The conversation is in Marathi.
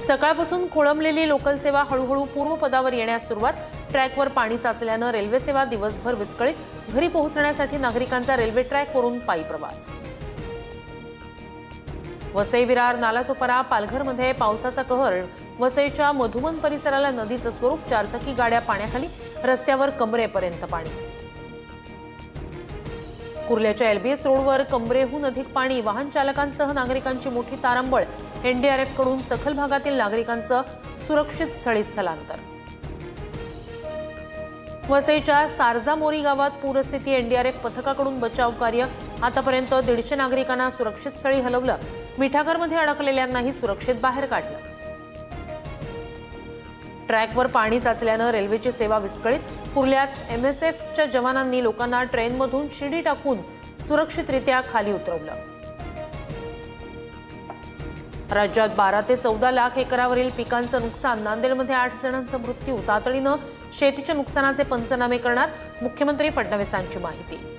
सकाळपासून खोळंबलेली लोकल सेवा हळूहळू पूर्वपदावर येण्यास सुरुवात। ट्रॅकवर पाणी साचल्यानं रेल्वे सेवा दिवसभर विस्कळीत। घरी पोहोचण्यासाठी नागरिकांचा रेल्वे ट्रॅकवरून पायी प्रवास। वसई विरार नालासोपारा पालघरमध्ये पावसाचा कहर। वसईच्या मधुवन परिसराला नदीचं स्वरूप। चारचाकी गाड्या पाण्याखाली, रस्त्यावर कमरेपर्यंत पाणी। कुर्ल्याच्या एलबीएस रोडवर कमरेहून अधिक पाणी। वाहन चालकांसह नागरिकांची मोठी तारांबळ। एनडीआरएफ कडून सखल भागातील नागरिकांचं सुरक्षित स्थळी स्थलांतर। वसईच्या सारजामोरी गावात पूरस्थिती। एनडीआरएफ पथकाकडून बचाव कार्य। आतापर्यंत 150 नागरिकांना सुरक्षित स्थळी हलवलं। मिठागरमध्ये अडकलेल्यांनाही सुरक्षित बाहेर काढलं। ट्रॅकवर पाणी साचल्यानं रेल्वेची सेवा विस्कळीत। कुर्ल्यात एमएसएफच्या जवानांनी लोकांना ट्रेनमधून शिडी टाकून सुरक्षितरित्या खाली उतरवलं। राज्यात 12 ते 14 लाख एकरावरील पिकांचं नुकसान। नांदेडमध्ये 8 जणांचा मृत्यू। तातडीनं शेतीच्या नुकसानाचे पंचनामे करणार, मुख्यमंत्री फडणवीसांची माहिती।